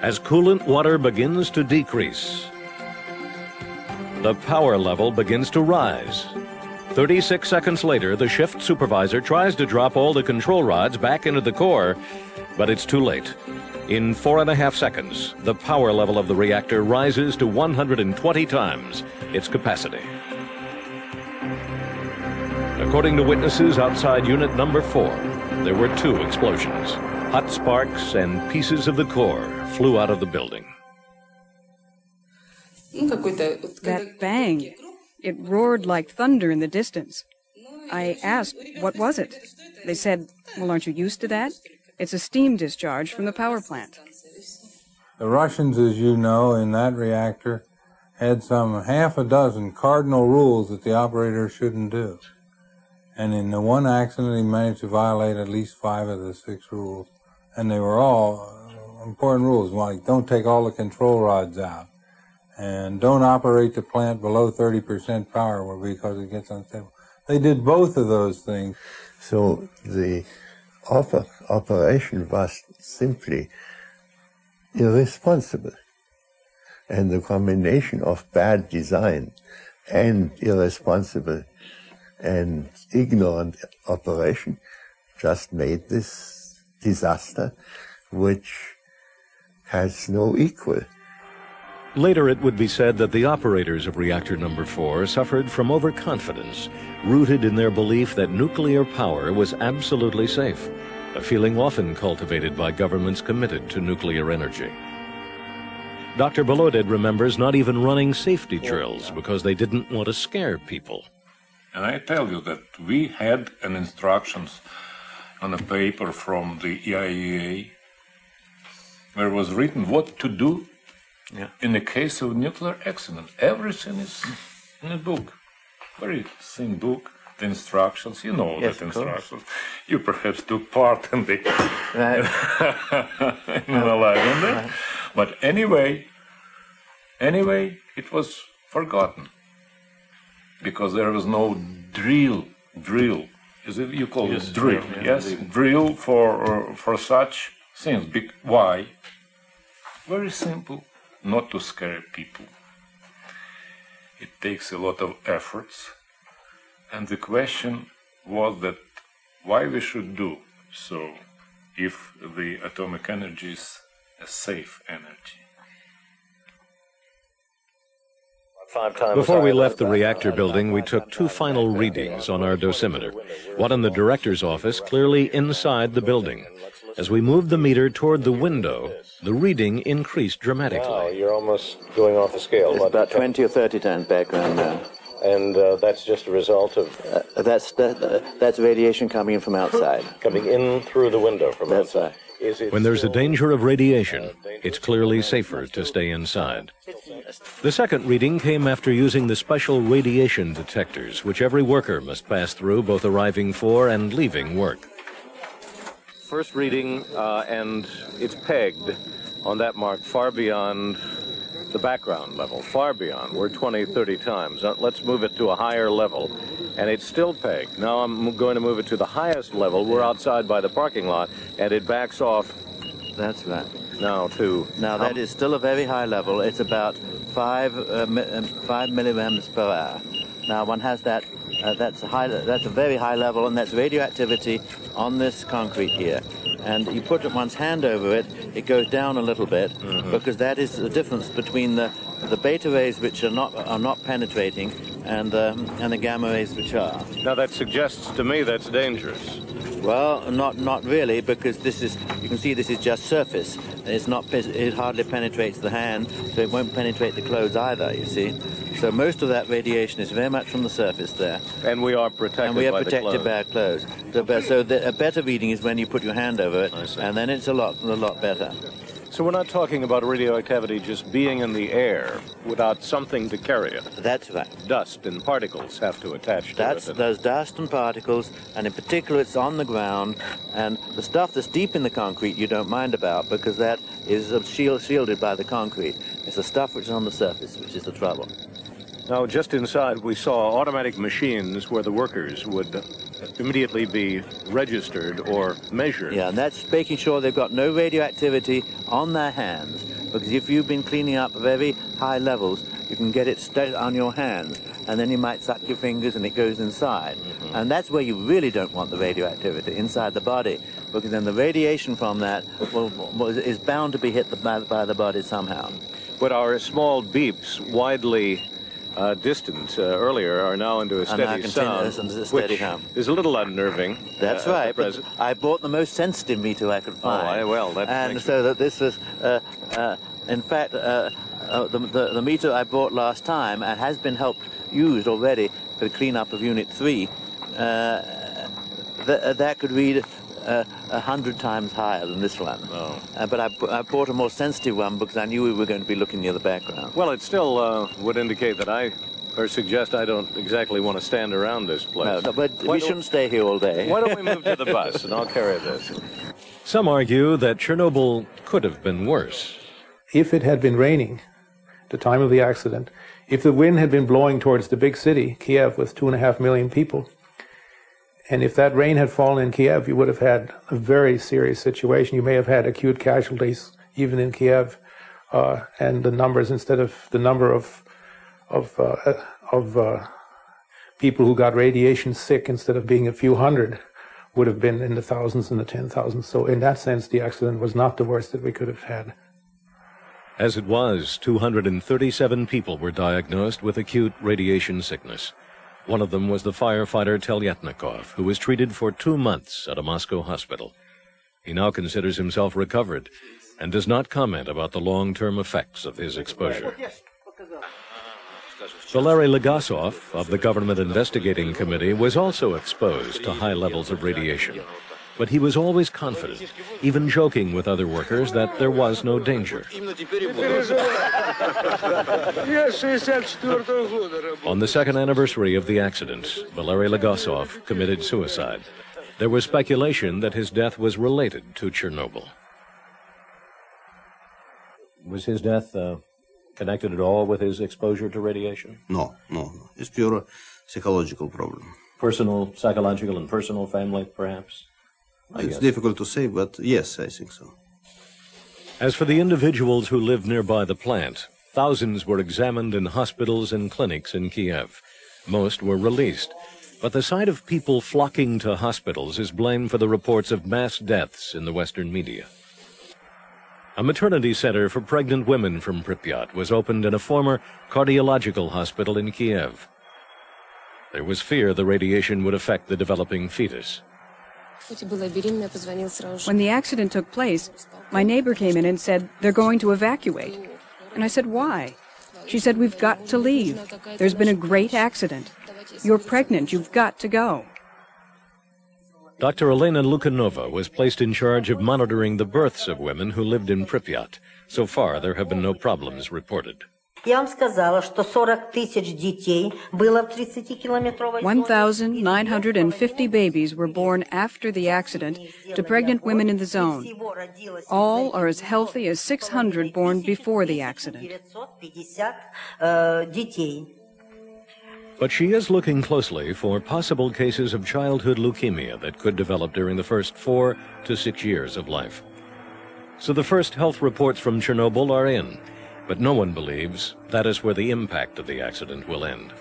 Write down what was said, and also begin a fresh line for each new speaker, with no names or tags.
As coolant water begins to decrease, the power level begins to rise. 36 seconds later, the shift supervisor tries to drop all the control rods back into the core, but it's too late. In 4.5 seconds, the power level of the reactor rises to 120 times its capacity. According to witnesses outside unit number 4, there were 2 explosions. Hot sparks and pieces of the core flew out of the building.
That bang, it roared like thunder in the distance. I asked, what was it? They said, well, aren't you used to that? It's a steam discharge from the power plant.
The Russians, as you know, in that reactor, had some half a dozen cardinal rules that the operator shouldn't do. And in the one accident, he managed to violate at least 5 of the 6 rules. And they were all important rules, like don't take all the control rods out, and don't operate the plant below 30% power because it gets unstable. They did both of those things.
So the operation was simply irresponsible. And the combination of bad design and irresponsible and ignorant operation just made this disaster, which has no equal.
Later, it would be said that the operators of reactor number 4 suffered from overconfidence, rooted in their belief that nuclear power was absolutely safe, a feeling often cultivated by governments committed to nuclear energy. Dr. Boloded remembers not even running safety drills because they didn't want to scare people.
And I tell you that we had an instructions on a paper from the IAEA where was written what to do in the case of nuclear accident. Everything is in a book, very thin book. The instructions, you know, yes, that instructions. You perhaps took part in the analyzing it, but anyway, it was forgotten because there was no drill. Is it you call it drill? Yes, drill for such things. Why? Very simple. Not to scare people. It takes a lot of efforts. And the question was that why we should do so if the atomic energy is a safe energy.
Before we left the reactor building, we took 2 final readings on our dosimeter, one in the director's office, clearly inside the building. As we moved the meter toward the window, the reading increased dramatically.
Wow, you're almost going off the scale.
It's about 20 or 30 times background now.
And that's just a result of...
That's radiation coming in from outside.
Coming in through the window from outside.
When there's a danger of radiation, it's clearly safer to stay inside. The second reading came after using the special radiation detectors, which every worker must pass through, both arriving for and leaving work. First reading, and it's pegged on that mark far beyond the background level, far beyond. We're 20, 30 times. Let's move it to a higher level. And it's still pegged. Now I'm going to move it to the highest level. We're outside by the parking lot, and it backs off.
That's right.
Now to...
Now that is still a very high level. It's about 5 milligrams per hour. Now one has that, that's a very high level, and that's radioactivity on this concrete here. And you put one's hand over it, it goes down a little bit, because that is the difference between the beta rays which are not penetrating and the gamma rays which are.
Now that suggests to me that's dangerous.
Well, not really, because this is, you can see this is just surface. It hardly penetrates the hand, so it won't penetrate the clothes either, you see. So most of that radiation is very much from the surface there.
And we are protected
And we are protected by our clothes. So a better reading is when you put your hand over it, and then it's a lot better.
So we're not talking about radioactivity just being in the air without something to carry it.
That's right.
Dust and particles have to attach to it.
Those dust and particles, and in particular it's on the ground, and the stuff that's deep in the concrete you don't mind about because that is shielded by the concrete. It's the stuff which is on the surface which is the trouble.
Now, just inside, we saw automatic machines where the workers would immediately be registered or measured.
Yeah, and that's making sure they've got no radioactivity on their hands. Because if you've been cleaning up very high levels, you can get it straight on your hands, and then you might suck your fingers and it goes inside. Mm-hmm. And that's where you really don't want the radioactivity, inside the body, because then the radiation from that is bound to be hit by the body somehow.
But our small beeps, widely distant earlier, are now into a steady sound, which is a little unnerving.
That's right. But I bought the most sensitive meter I could find.
Oh, well, that
and so that this was, in fact, the meter I bought last time and has been used already for the cleanup of Unit 3. That could read 100 times higher than this one.
Oh.
But I bought a more sensitive one because I knew we were going to be looking near the background.
Well, it still would indicate that suggest I don't exactly want to stand around this place.
No, but we shouldn't stay here all day.
Why don't we move to the bus and I'll carry this? Some argue that Chernobyl could have been worse.
If it had been raining at the time of the accident, if the wind had been blowing towards the big city, Kiev, with 2.5 million people, and if that rain had fallen in Kiev, you would have had a very serious situation. You may have had acute casualties even in Kiev, and the numbers, instead of the number of people who got radiation sick, instead of being a few hundred, would have been in the thousands and the 10,000s. So in that sense, the accident was not the worst that we could have had.
As it was, 237 people were diagnosed with acute radiation sickness. One of them was the firefighter Telyatnikov, who was treated for 2 months at a Moscow hospital. He now considers himself recovered and does not comment about the long-term effects of his exposure. Valery Legasov of the Government Investigating Committee was also exposed to high levels of radiation. But he was always confident, even joking with other workers that there was no danger. On the second anniversary of the accident, Valery Legasov committed suicide. There was speculation that his death was related to Chernobyl. Was his death connected at all with his exposure to radiation?
No. It's pure psychological problem.
Personal, psychological, and personal family, perhaps?
It's difficult to say, but yes, I think so.
As for the individuals who lived nearby the plant, thousands were examined in hospitals and clinics in Kiev. Most were released. But the sight of people flocking to hospitals is blamed for the reports of mass deaths in the Western media. A maternity center for pregnant women from Pripyat was opened in a former cardiological hospital in Kiev. There was fear the radiation would affect the developing fetus.
When the accident took place, my neighbor came in and said, they're going to evacuate. And I said, why? She said, we've got to leave. There's been a great accident. You're pregnant. You've got to go.
Dr. Elena Lukhanova was placed in charge of monitoring the births of women who lived in Pripyat. So far, there have been no problems reported.
1,950 babies were born after the accident to pregnant women in the zone. All are as healthy as 600 born before the accident.
But she is looking closely for possible cases of childhood leukemia that could develop during the first 4 to 6 years of life. So the first health reports from Chernobyl are in. But no one believes that is where the impact of the accident will end.